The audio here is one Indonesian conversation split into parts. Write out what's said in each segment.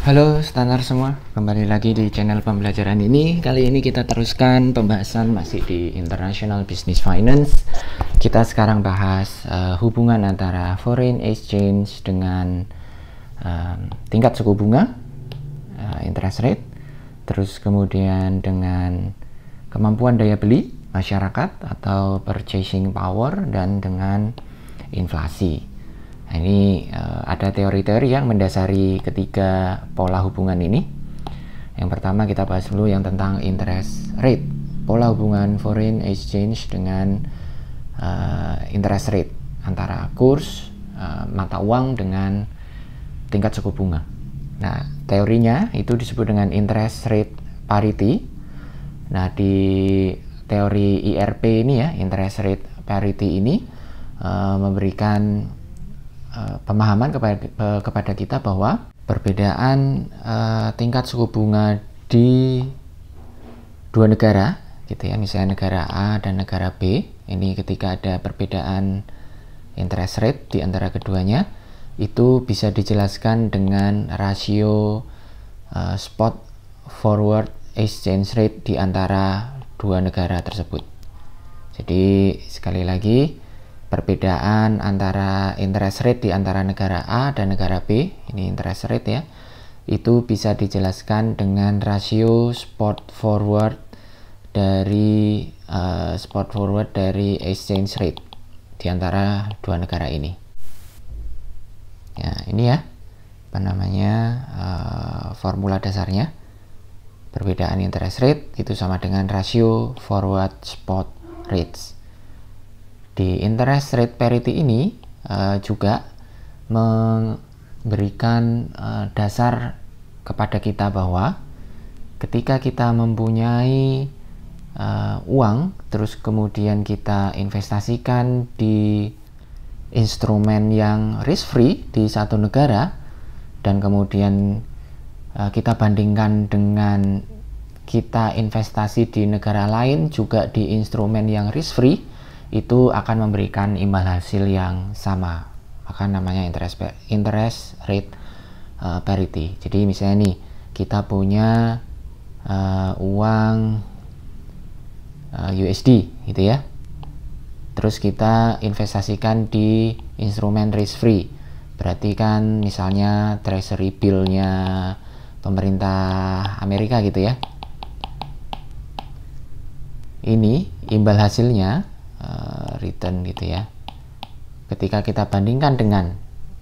Halo standar semua, kembali lagi di channel pembelajaran ini. Kali ini kita teruskan pembahasan masih di International Business Finance. Kita sekarang bahas hubungan antara foreign exchange dengan tingkat suku bunga, interest rate, terus kemudian dengan kemampuan daya beli masyarakat atau purchasing power, dan dengan inflasi. Nah, ini ada teori-teori yang mendasari ketiga pola hubungan ini. Yang pertama kita bahas dulu yang tentang interest rate, pola hubungan foreign exchange dengan interest rate, antara kurs mata uang dengan tingkat suku bunga. Nah, teorinya itu disebut dengan interest rate parity. Nah, di teori IRP ini ya, interest rate parity ini memberikan pemahaman kepada kita bahwa perbedaan tingkat suku bunga di dua negara gitu ya, misalnya negara A dan negara B, ini ketika ada perbedaan interest rate di antara keduanya, itu bisa dijelaskan dengan rasio spot forward exchange rate di antara dua negara tersebut. Jadi sekali lagi, perbedaan antara interest rate di antara negara A dan negara B, ini interest rate ya, itu bisa dijelaskan dengan rasio spot forward dari exchange rate di antara dua negara ini. Ya, ini ya, apa namanya, formula dasarnya. Perbedaan interest rate itu sama dengan rasio forward spot rates. Di interest rate parity ini juga memberikan dasar kepada kita bahwa ketika kita mempunyai uang, terus kemudian kita investasikan di instrumen yang risk free di satu negara, dan kemudian kita bandingkan dengan kita investasi di negara lain juga di instrumen yang risk free, itu akan memberikan imbal hasil yang sama, maka namanya interest rate parity. Jadi misalnya nih, kita punya uang USD gitu ya, terus kita investasikan di instrumen risk free, berarti kan misalnya treasury bill-nya pemerintah Amerika gitu ya, ini imbal hasilnya return gitu ya, ketika kita bandingkan dengan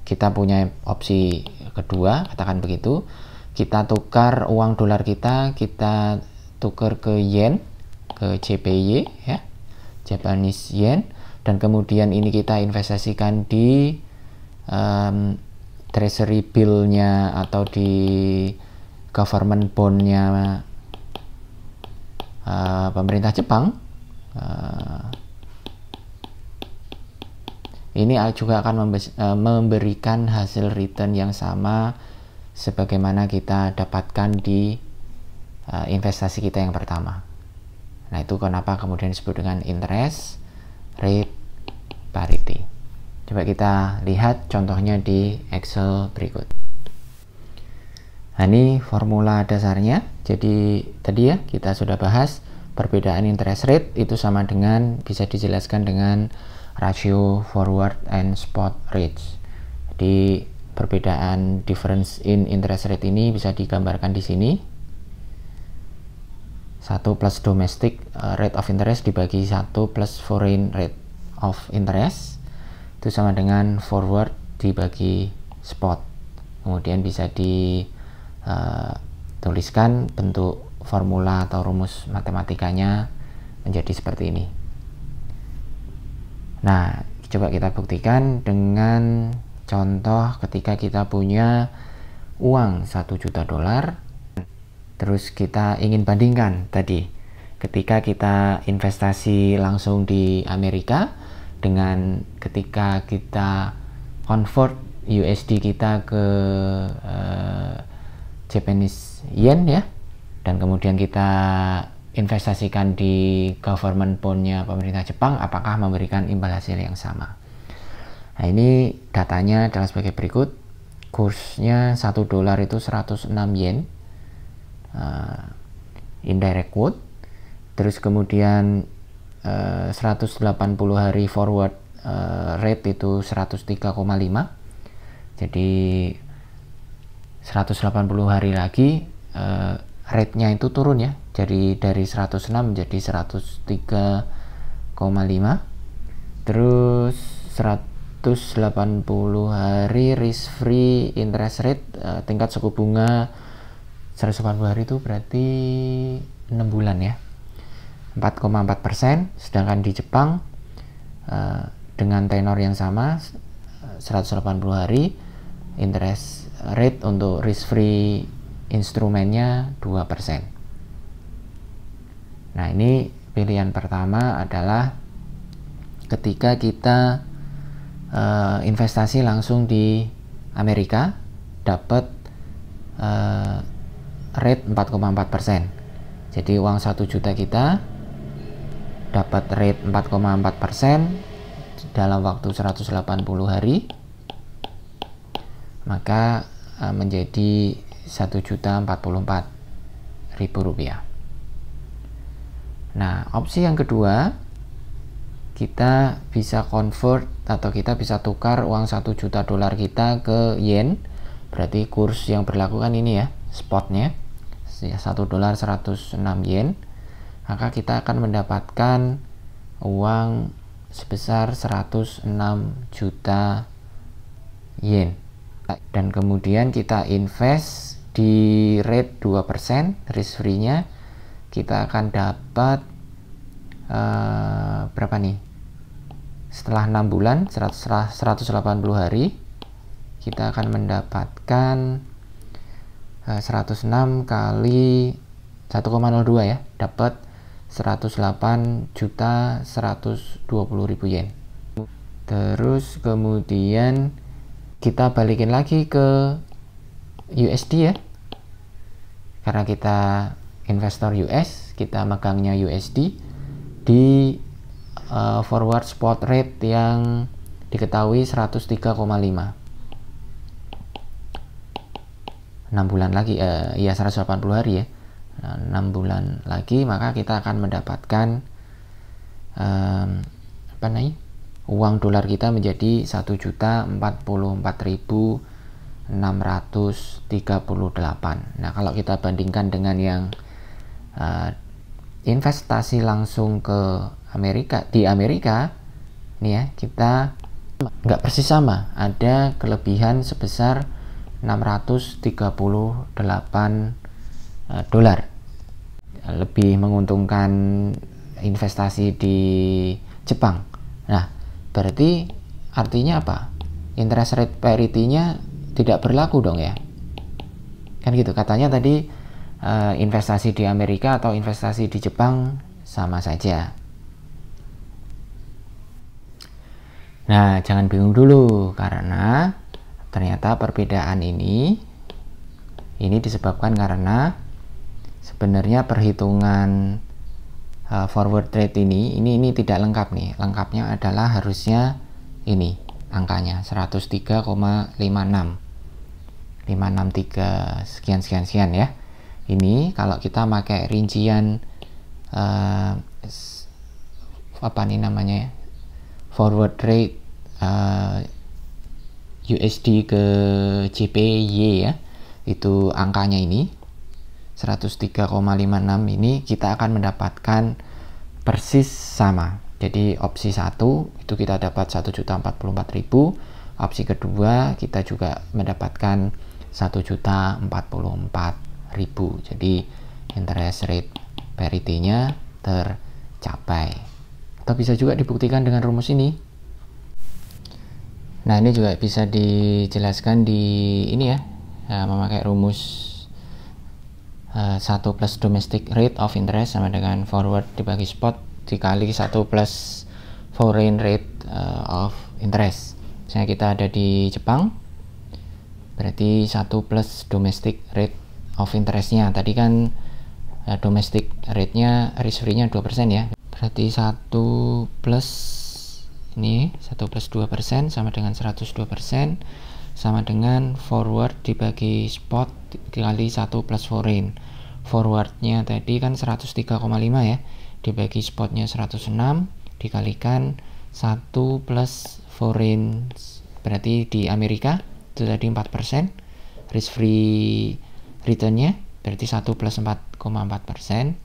kita punya opsi kedua, katakan begitu, kita tukar uang dolar kita tukar ke yen, ke JPY ya, Japanese yen, dan kemudian ini kita investasikan di treasury bill-nya atau di government bond-nya pemerintah Jepang, ini juga akan memberikan hasil return yang sama sebagaimana kita dapatkan di investasi kita yang pertama. Nah, itu kenapa kemudian disebut dengan interest rate parity. Coba kita lihat contohnya di Excel berikut. Nah, ini formula dasarnya. Jadi tadi ya kita sudah bahas perbedaan interest rate itu sama dengan, bisa dijelaskan dengan rasio forward and spot rates. Jadi perbedaan difference in interest rate ini bisa digambarkan di sini. 1 plus domestic rate of interest dibagi 1 plus foreign rate of interest, itu sama dengan forward dibagi spot. Kemudian bisa dituliskan bentuk formula atau rumus matematikanya menjadi seperti ini. Nah, coba kita buktikan dengan contoh ketika kita punya uang 1 juta dolar, terus kita ingin bandingkan tadi ketika kita investasi langsung di Amerika dengan ketika kita convert USD kita ke Japanese yen ya, dan kemudian kita investasikan di government bond-nya pemerintah Jepang, apakah memberikan imbal hasil yang sama. Nah, ini datanya adalah sebagai berikut. kursnya 1 dolar itu 106 yen indirect quote. Terus kemudian 180 hari forward rate itu 103,5. Jadi 180 hari lagi rate-nya itu turun ya. Jadi dari 106 menjadi 103,5. Terus 180 hari risk free interest rate, tingkat suku bunga 180 hari itu berarti 6 bulan ya, 4,4%. Sedangkan di Jepang dengan tenor yang sama 180 hari, interest rate untuk risk free instrumennya 2%. Nah, ini pilihan pertama adalah ketika kita investasi langsung di Amerika, dapat rate 4,4%. Jadi uang 1 juta kita dapat rate 4,4% dalam waktu 180 hari, maka menjadi Rp1.044.000. Nah, opsi yang kedua, kita bisa convert atau kita bisa tukar uang 1 juta dolar kita ke yen. Berarti kurs yang berlaku kan ini ya, spotnya 1 dolar 106 yen. Maka kita akan mendapatkan uang sebesar 106 juta yen. Dan kemudian kita invest di rate 2% risk free nya, kita akan dapat berapa nih? Setelah 6 bulan 180 hari, kita akan mendapatkan 106 kali 1,02 ya, dapat 108.120.000 yen. Terus kemudian kita balikin lagi ke USD ya, karena kita investor US, kita megangnya USD di forward spot rate yang diketahui 103,5. 6 bulan lagi, ya 180 hari ya, 6 bulan lagi, maka kita akan mendapatkan uang dolar kita menjadi 1.044.638. Nah, kalau kita bandingkan dengan yang investasi langsung ke Amerika, di Amerika nih ya, kita nggak persis sama, ada kelebihan sebesar 638 dolar. Lebih menguntungkan investasi di Jepang. Nah, berarti artinya apa? Interest rate parity-nya tidak berlaku dong ya, kan gitu katanya tadi. Investasi di Amerika atau investasi di Jepang sama saja. Nah, jangan bingung dulu, karena ternyata perbedaan ini disebabkan karena sebenarnya perhitungan forward rate ini tidak lengkap nih. Lengkapnya adalah harusnya ini angkanya 103,56 563 sekian ya. Ini kalau kita pakai rincian forward rate USD ke JPY ya, itu angkanya ini 103,56. ini kita akan mendapatkan persis sama. Jadi opsi 1 itu kita dapat 1.044.000, opsi kedua kita juga mendapatkan 1.044.000. Jadi interest rate parity-nya tercapai. Atau bisa juga dibuktikan dengan rumus ini. Nah, ini juga bisa dijelaskan di ini ya, memakai rumus 1 plus domestic rate of interest sama dengan forward dibagi spot dikali 1 plus foreign rate of interest. Misalnya kita ada di Jepang, berarti 1 plus domestic rate of interest-nya. Tadi kan domestic rate-nya, risk free-nya 2% ya. Berarti 1 plus 2% sama dengan 102%. sama dengan forward dibagi spot dikali 1 plus foreign. Forwardnya tadi kan 103,5 ya, dibagi spotnya 106 dikalikan 1 plus foreign, berarti di Amerika itu tadi 4%, risk free returnnya berarti 1 plus 4,4%.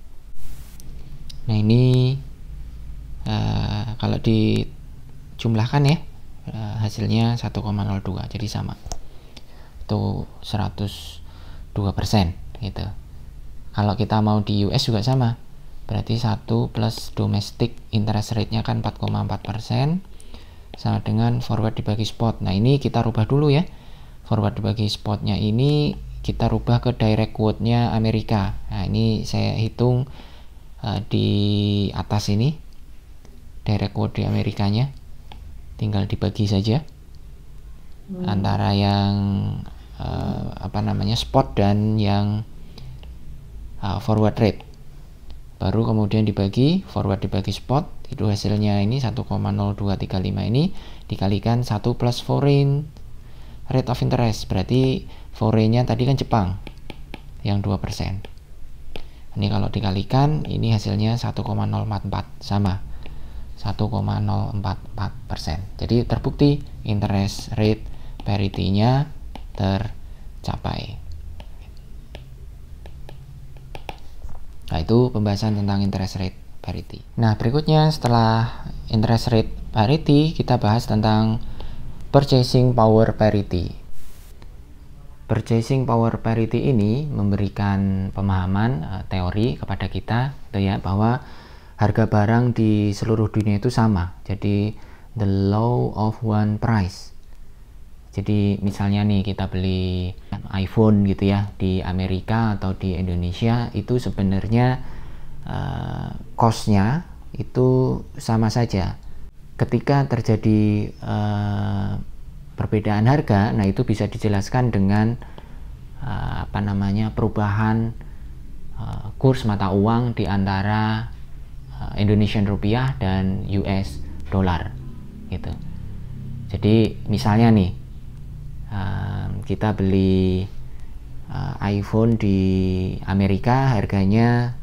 Nah ini kalau dijumlahkan ya, hasilnya 1,02, jadi sama, itu 102% gitu. Kalau kita mau di US juga sama, berarti 1 plus domestic interest rate-nya kan 4,4% sama dengan forward dibagi spot. Nah ini kita rubah dulu ya, forward dibagi spotnya ini kita rubah ke direct quote-nya Amerika. Nah ini saya hitung di atas ini direct quote di Amerikanya, tinggal dibagi saja antara yang spot dan yang forward rate, baru kemudian dibagi forward dibagi spot, itu hasilnya ini 1,0235 ini dikalikan 1 plus foreign rate of interest, berarti foreign-nya tadi kan Jepang yang 2%. Ini kalau dikalikan ini hasilnya 1,044, sama 1,044%. Jadi terbukti interest rate parity-nya tercapai. Nah itu pembahasan tentang interest rate parity. Nah berikutnya setelah interest rate parity kita bahas tentang purchasing power parity. Purchasing power parity ini memberikan pemahaman teori kepada kita gitu ya, bahwa harga barang di seluruh dunia itu sama. Jadi the law of one price. Jadi misalnya nih kita beli iPhone gitu ya di Amerika atau di Indonesia, itu sebenarnya cost-nya itu sama saja. Ketika terjadi perbedaan harga, nah itu bisa dijelaskan dengan perubahan kurs mata uang di antara Indonesian rupiah dan US dollar gitu. Jadi misalnya nih kita beli iPhone di Amerika harganya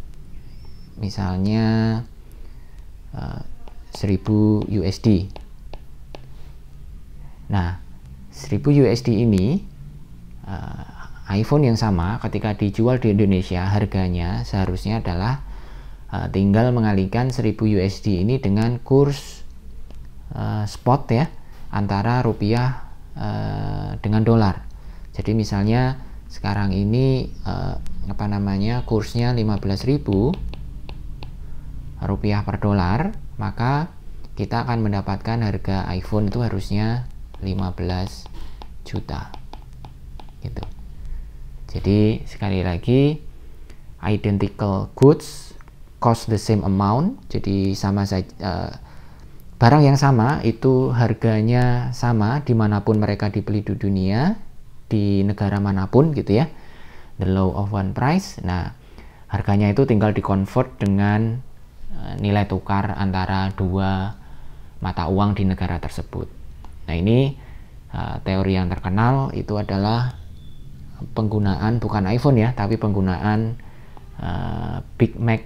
misalnya 1000 USD. Nah 1000 USD ini iPhone yang sama ketika dijual di Indonesia harganya seharusnya adalah tinggal mengalihkan 1000 USD ini dengan kurs spot ya antara rupiah dengan dolar. Jadi misalnya sekarang ini kursnya 15.000 rupiah per dolar, maka kita akan mendapatkan harga iPhone itu harusnya 15 juta gitu. Jadi sekali lagi, identical goods cost the same amount, jadi sama saja, barang yang sama itu harganya sama dimanapun mereka dibeli di dunia, di negara manapun gitu ya, the law of one price. Nah harganya itu tinggal dikonvert dengan nilai tukar antara dua mata uang di negara tersebut. Nah ini teori yang terkenal itu adalah penggunaan bukan iPhone ya, tapi penggunaan Big Mac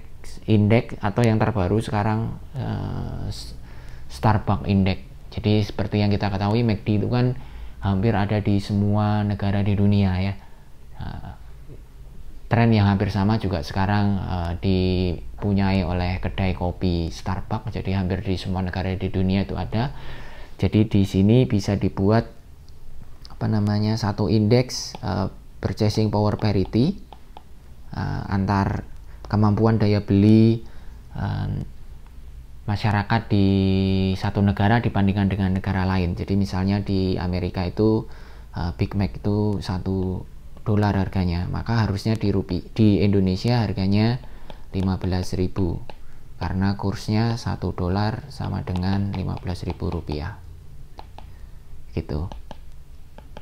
Index atau yang terbaru sekarang Starbucks Index. Jadi seperti yang kita ketahui, McD itu kan hampir ada di semua negara di dunia ya. Tren yang hampir sama juga sekarang dipunyai oleh kedai kopi Starbucks. Jadi hampir di semua negara di dunia itu ada. Jadi di sini bisa dibuat satu indeks purchasing power parity antar kemampuan daya beli masyarakat di satu negara dibandingkan dengan negara lain. Jadi misalnya di Amerika itu Big Mac itu $1 harganya, maka harusnya di Indonesia harganya 15.000 karena kursnya $1 sama dengan 15.000 rupiah gitu.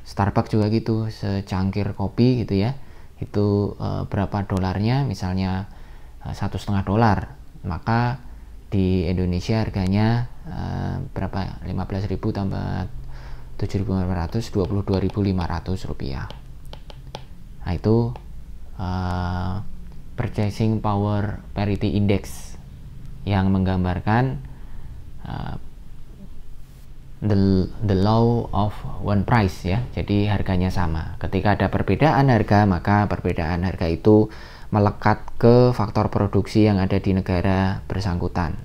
Starbucks juga gitu, secangkir kopi gitu ya, itu berapa dolarnya, misalnya $1,5, maka di Indonesia harganya berapa, 15.000 tambah 7.500, 22.500 rupiah. Nah, itu purchasing power parity index yang menggambarkan the law of one price ya. Jadi harganya sama. Ketika ada perbedaan harga, maka perbedaan harga itu melekat ke faktor produksi yang ada di negara bersangkutan.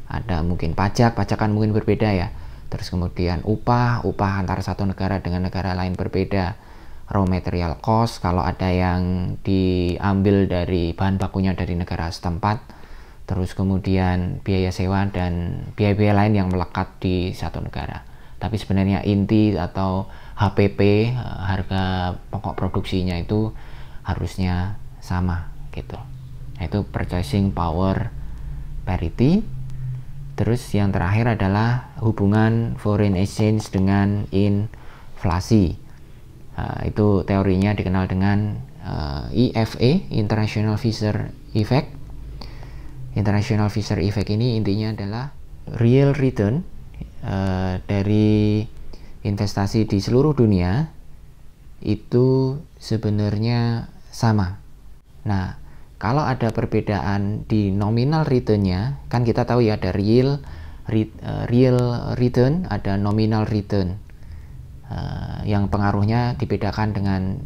Ada mungkin pajak kan mungkin berbeda ya. Terus kemudian upah antara satu negara dengan negara lain berbeda. Raw material cost kalau ada yang diambil dari bahan bakunya dari negara setempat. Terus kemudian biaya sewa dan biaya-biaya lain yang melekat di satu negara. Tapi sebenarnya inti atau HPP, harga pokok produksinya itu harusnya sama gitu. Nah, itu purchasing power parity. Terus yang terakhir adalah hubungan foreign exchange dengan inflasi. Itu teorinya dikenal dengan IFE, International Fisher Effect. International Fisher Effect ini intinya adalah real return dari investasi di seluruh dunia itu sebenarnya sama. Nah, kalau ada perbedaan di nominal return-nya, kan kita tahu ya ada real return, ada nominal return. Yang pengaruhnya dibedakan dengan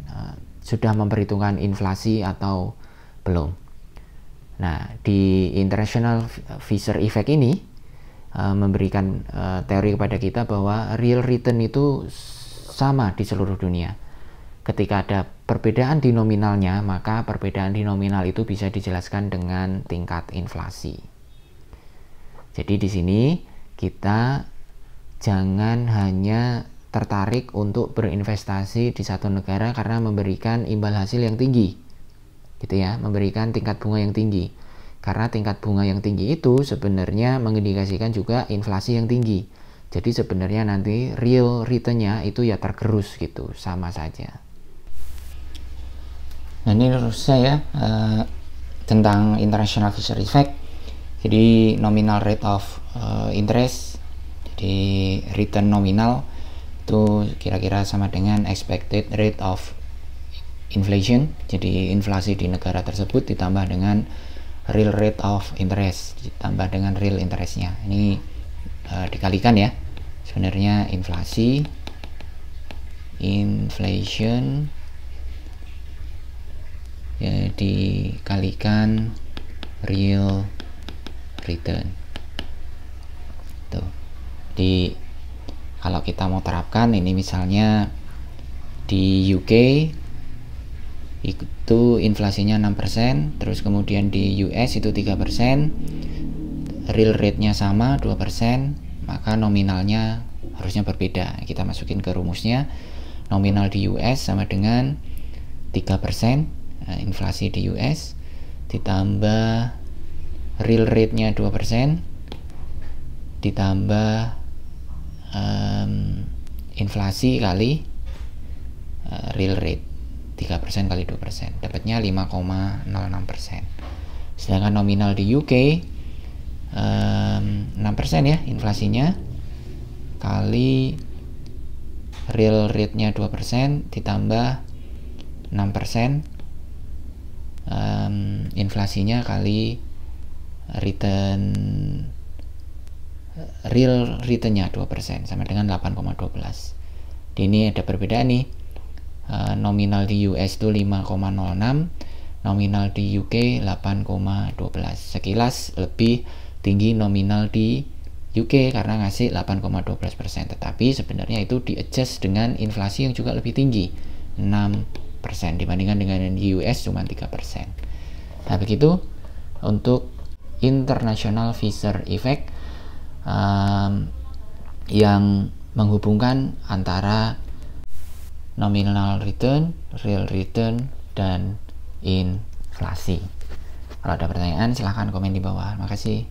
sudah memperhitungkan inflasi atau belum. Nah, di International Fisher Effect ini memberikan teori kepada kita bahwa real return itu sama di seluruh dunia. Ketika ada perbedaan di nominalnya, maka perbedaan di nominal itu bisa dijelaskan dengan tingkat inflasi. Jadi di sini kita jangan hanya tertarik untuk berinvestasi di satu negara karena memberikan imbal hasil yang tinggi, gitu ya, memberikan tingkat bunga yang tinggi. Karena tingkat bunga yang tinggi itu sebenarnya mengindikasikan juga inflasi yang tinggi. Jadi sebenarnya nanti real return-nya itu ya tergerus gitu, sama saja. Nah, ini rumusnya ya tentang International Fisher Effect. Jadi nominal rate of interest, jadi return nominal itu kira-kira sama dengan expected rate of inflation. Jadi inflasi di negara tersebut ditambah dengan real rate of interest, ditambah dengan real interestnya. Ini dikalikan ya. Sebenarnya inflation ya dikalikan real return. Tuh. Kalau kita mau terapkan ini misalnya di UK itu inflasinya 6%, terus kemudian di US itu 3%, real rate-nya sama 2%, maka nominalnya harusnya berbeda. Kita masukin ke rumusnya, nominal di US sama dengan 3%, inflasi di US ditambah real rate-nya 2% ditambah inflasi kali real rate 3% kali 2%, dapatnya 5,06%. Sedangkan nominal di UK 6% ya inflasinya, kali real rate-nya 2% ditambah 6%, inflasinya kali real return-nya 2% sama dengan 8,12. Ini ada perbedaan nih. Nominal di US itu 5,06, nominal di UK 8,12. Sekilas lebih tinggi nominal di UK karena ngasih 8,12%, tetapi sebenarnya itu di-adjust dengan inflasi yang juga lebih tinggi, 6% dibandingkan dengan di US cuma 3%. Nah, begitu untuk International Fisher Effect yang menghubungkan antara nominal return, real return, dan inflasi. Kalau ada pertanyaan silahkan komen di bawah. Makasih.